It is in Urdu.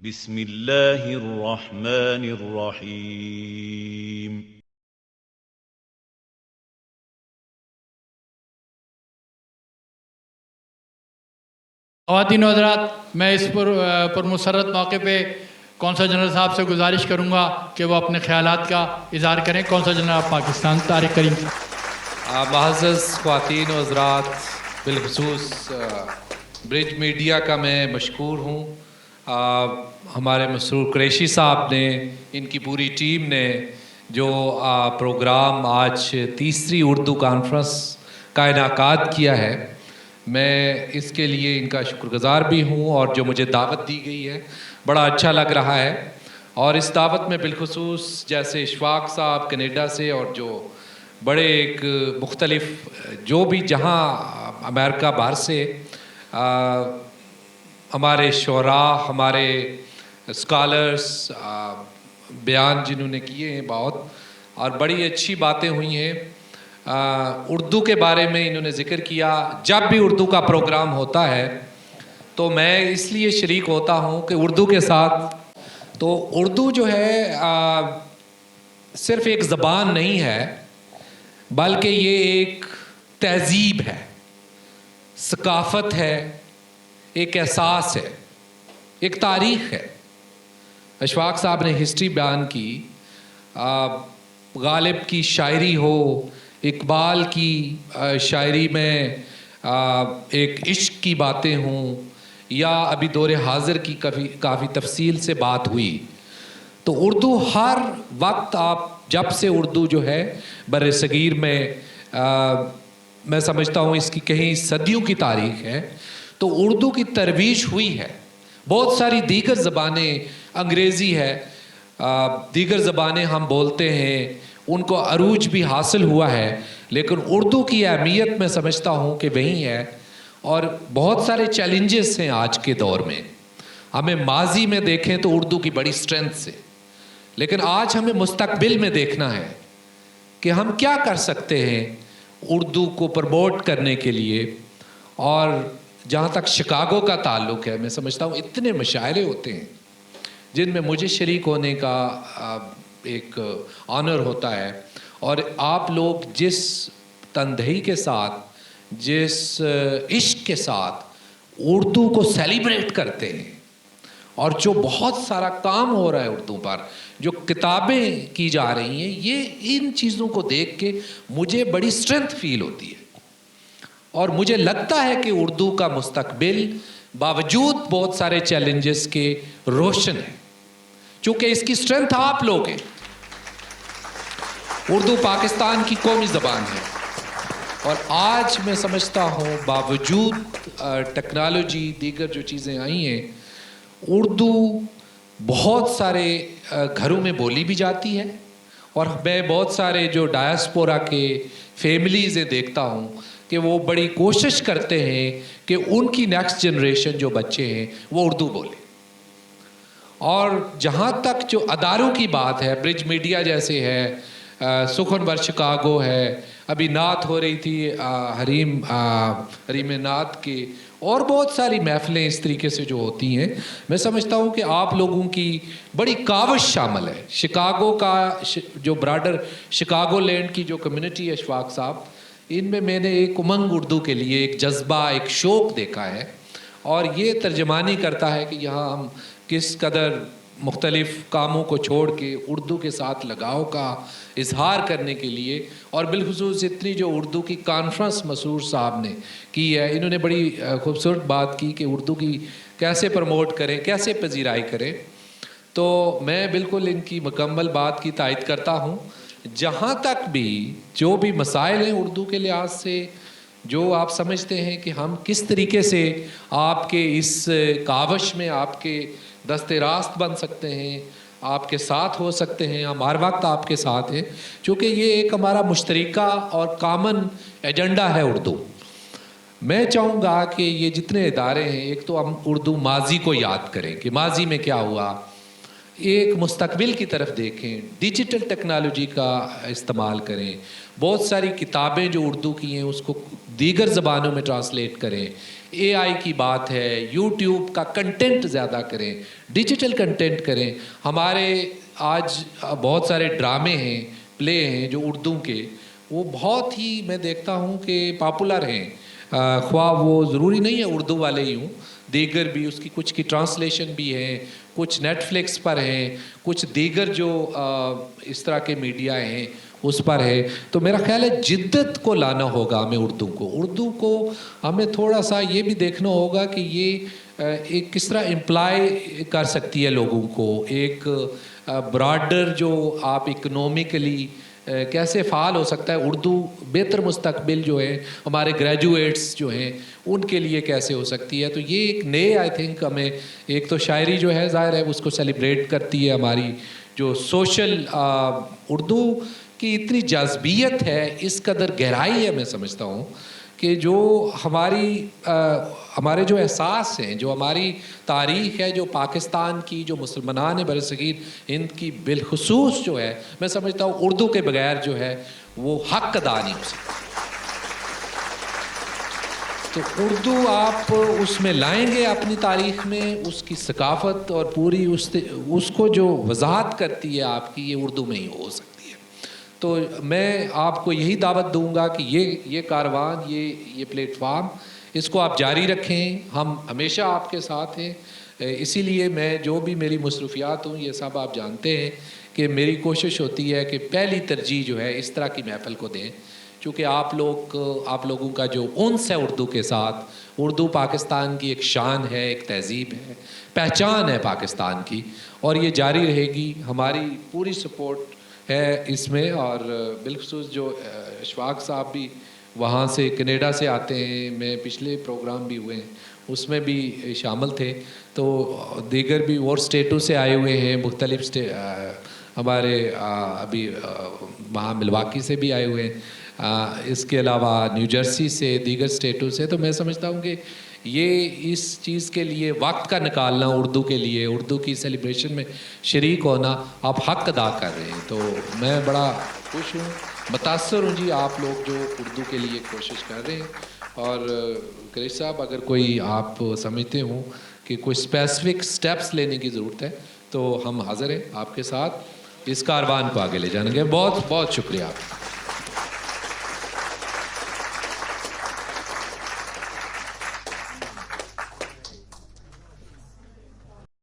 بسم اللہ الرحمن الرحیم۔ خواتین و حضرات، میں اس پرمسرت موقع پہ کونسل جنرل صاحب سے گزارش کروں گا کہ وہ اپنے خیالات کا اظہار کریں۔ Consul general of Pakistan Tariq Karim. معزز خواتین و حضرات، بالخصوص برج میڈیا کا میں مشکور ہوں۔ ہمارے مسرور قریشی صاحب نے، ان کی پوری ٹیم نے جو پروگرام آج تیسری اردو کانفرنس کا انعقاد کیا ہے، میں اس کے لیے ان کا شکر گزار بھی ہوں، اور جو مجھے دعوت دی گئی ہے بڑا اچھا لگ رہا ہے۔ اور اس دعوت میں بالخصوص جیسے اشفاق صاحب کینیڈا سے، اور جو بڑے ایک مختلف جو بھی جہاں امریکہ باہر سے ہمارے شعراء، ہمارے اسکالرس بیان جنہوں نے کیے ہیں بہت، اور بڑی اچھی باتیں ہوئی ہیں۔ اردو کے بارے میں انہوں نے ذکر کیا۔ جب بھی اردو کا پروگرام ہوتا ہے تو میں اس لیے شریک ہوتا ہوں کہ اردو کے ساتھ، تو اردو جو ہے صرف ایک زبان نہیں ہے، بلکہ یہ ایک تہذیب ہے، ثقافت ہے، ایک احساس ہے، ایک تاریخ ہے۔ اشفاق صاحب نے ہسٹری بیان کی، غالب کی شاعری ہو، اقبال کی شاعری میں ایک عشق کی باتیں ہوں، یا ابھی دور حاضر کی کافی تفصیل سے بات ہوئی، تو اردو ہر وقت جب سے اردو جو ہے بر صغیر میں سمجھتا ہوں اس کی کہیں صدیوں کی تاریخ ہے، تو اردو کی ترویج ہوئی ہے۔ بہت ساری دیگر زبانیں، انگریزی ہے، دیگر زبانیں ہم بولتے ہیں، ان کو عروج بھی حاصل ہوا ہے، لیکن اردو کی اہمیت میں سمجھتا ہوں کہ وہی ہے۔ اور بہت سارے چیلنجز ہیں آج کے دور میں، ہمیں ماضی میں دیکھیں تو اردو کی بڑی سٹرینتھ سے، لیکن آج ہمیں مستقبل میں دیکھنا ہے کہ ہم کیا کر سکتے ہیں اردو کو پروموٹ کرنے کے لیے۔ اور جہاں تک شکاگو کا تعلق ہے، میں سمجھتا ہوں اتنے مشاعرے ہوتے ہیں جن میں مجھے شریک ہونے کا ایک آنر ہوتا ہے، اور آپ لوگ جس تندہی کے ساتھ، جس عشق کے ساتھ اردو کو سیلیبریٹ کرتے ہیں، اور جو بہت سارا کام ہو رہا ہے اردو پر، جو کتابیں کی جا رہی ہیں، یہ ان چیزوں کو دیکھ کے مجھے بڑی سٹرینتھ فیل ہوتی ہے، اور مجھے لگتا ہے کہ اردو کا مستقبل باوجود بہت سارے چیلنجز کے روشن ہے، چونکہ اس کی سٹرینتھ آپ لوگ ہیں۔ اردو پاکستان کی قومی زبان ہے، اور آج میں سمجھتا ہوں باوجود ٹیکنالوجی، دیگر جو چیزیں آئی ہیں، اردو بہت سارے گھروں میں بولی بھی جاتی ہے، اور میں بہت سارے جو ڈائسپورا کے فیملیزیں دیکھتا ہوں کہ وہ بڑی کوشش کرتے ہیں کہ ان کی نیکسٹ جنریشن جو بچے ہیں وہ اردو بولیں۔ اور جہاں تک جو اداروں کی بات ہے، برج میڈیا جیسے ہے، سخنور شکاگو ہے، ابھی نعت ہو رہی تھی حریم نعت کے، اور بہت ساری محفلیں اس طریقے سے جو ہوتی ہیں، میں سمجھتا ہوں کہ آپ لوگوں کی بڑی کاوش شامل ہے۔ شکاگو کا جو براڈر شکاگو لینڈ کی جو کمیونٹی ہے، اشفاق صاحب، ان میں نے ایک امنگ اردو کے لیے، ایک جذبہ، ایک شوق دیکھا ہے، اور یہ ترجمانی کرتا ہے کہ یہاں ہم کس قدر مختلف کاموں کو چھوڑ کے اردو کے ساتھ لگاؤ کا اظہار کرنے کے لیے، اور بالخصوص اتنی جو اردو کی کانفرنس مسرور صاحب نے کی ہے، انہوں نے بڑی خوبصورت بات کی کہ اردو کی کیسے پروموٹ کریں، کیسے پذیرائی کریں، تو میں بالکل ان کی مکمل بات کی تائید کرتا ہوں۔ جہاں تک بھی جو بھی مسائل ہیں اردو کے لحاظ سے، جو آپ سمجھتے ہیں کہ ہم کس طریقے سے آپ کے اس کاوش میں آپ کے دست راست بن سکتے ہیں، آپ کے ساتھ ہو سکتے ہیں، ہم ہر وقت آپ کے ساتھ ہیں، چونکہ یہ ایک ہمارا مشترکہ اور کامن ایجنڈا ہے اردو۔ میں چاہوں گا کہ یہ جتنے ادارے ہیں، ایک تو ہم اردو ماضی کو یاد کریں کہ ماضی میں کیا ہوا، ایک مستقبل کی طرف دیکھیں، ڈیجیٹل ٹیکنالوجی کا استعمال کریں، بہت ساری کتابیں جو اردو کی ہیں اس کو دیگر زبانوں میں ٹرانسلیٹ کریں، اے آئی کی بات ہے، یوٹیوب کا کنٹینٹ زیادہ کریں، ڈیجیٹل کنٹینٹ کریں. ہمارے آج بہت سارے ڈرامے ہیں، پلے ہیں جو اردو کے، وہ بہت ہی میں دیکھتا ہوں کہ پاپولر ہیں، خواہ وہ ضروری نہیں ہے اردو والے ہی ہوں، دیگر بھی اس کی کچھ کی ٹرانسلیشن بھی ہے، کچھ نیٹ فلکس پر ہیں، کچھ دیگر جو اس طرح کے میڈیا ہیں اس پر ہے. تو میرا خیال ہے جدت کو لانا ہوگا ہمیں اردو کو ہمیں تھوڑا سا یہ بھی دیکھنا ہوگا کہ یہ ایک کس طرح امپلائی کر سکتی ہے لوگوں کو، ایک براڈر جو آپ اکنومیکلی کیسے فعال ہو سکتا ہے اردو، بہتر مستقبل جو ہے ہمارے گریجویٹس جو ہیں ان کے لیے کیسے ہو سکتی ہے. تو یہ ایک نئے آئی تھنک ہمیں، ایک تو شاعری جو ہے ظاہر ہے اس کو سیلیبریٹ کرتی ہے، ہماری جو سوشل اردو کی اتنی جاذبیت ہے، اس قدر گہرائی ہے، میں سمجھتا ہوں کہ جو ہمارے جو احساس ہیں، جو ہماری تاریخ ہے، جو پاکستان کی، جو مسلمان برصغیر ہند کی بالخصوص جو ہے، میں سمجھتا ہوں اردو کے بغیر جو ہے وہ حق ادا نہیں ہو سکتا. تو اردو آپ اس میں لائیں گے اپنی تاریخ میں، اس کی ثقافت اور پوری اس کو جو وضاحت کرتی ہے آپ کی، یہ اردو میں ہی ہو سکتی ہے. تو میں آپ کو یہی دعوت دوں گا کہ یہ کاروان، یہ پلیٹ فارم، اس کو آپ جاری رکھیں. ہم ہمیشہ آپ کے ساتھ ہیں. اسی لیے میں جو بھی میری مصروفیات ہوں، یہ سب آپ جانتے ہیں کہ میری کوشش ہوتی ہے کہ پہلی ترجیح جو ہے اس طرح کی محفل کو دیں، چونکہ آپ لوگوں کا جو انس ہے اردو کے ساتھ، اردو پاکستان کی ایک شان ہے، ایک تہذیب ہے، پہچان ہے پاکستان کی، اور یہ جاری رہے گی. ہماری پوری سپورٹ ہے اس میں، اور بالخصوص جو اشفاق صاحب بھی وہاں سے کینیڈا سے آتے ہیں، میں پچھلے پروگرام بھی ہوئے ہیں اس میں بھی شامل تھے، تو دیگر بھی اور اسٹیٹوں سے آئے ہوئے ہیں، مختلف ہمارے ابھی وہاں ملواکی سے بھی آئے ہوئے ہیں، اس کے علاوہ نیو جرسی سے، دیگر اسٹیٹوں سے. تو میں سمجھتا ہوں کہ یہ اس چیز کے لیے وقت کا نکالنا، اردو کے لیے، اردو کی سیلیبریشن میں شریک ہونا، آپ حق ادا کر رہے ہیں. تو میں بڑا خوش ہوں، متاثر ہوں جی آپ لوگ جو اردو کے لیے کوشش کر رہے ہیں. اور قریش صاحب، اگر کوئی آپ سمجھتے ہوں کہ کوئی اسپیسیفک سٹیپس لینے کی ضرورت ہے تو ہم حاضر ہیں آپ کے ساتھ اس کاروان کو آگے لے جانے کے. بہت بہت شکریہ آپ.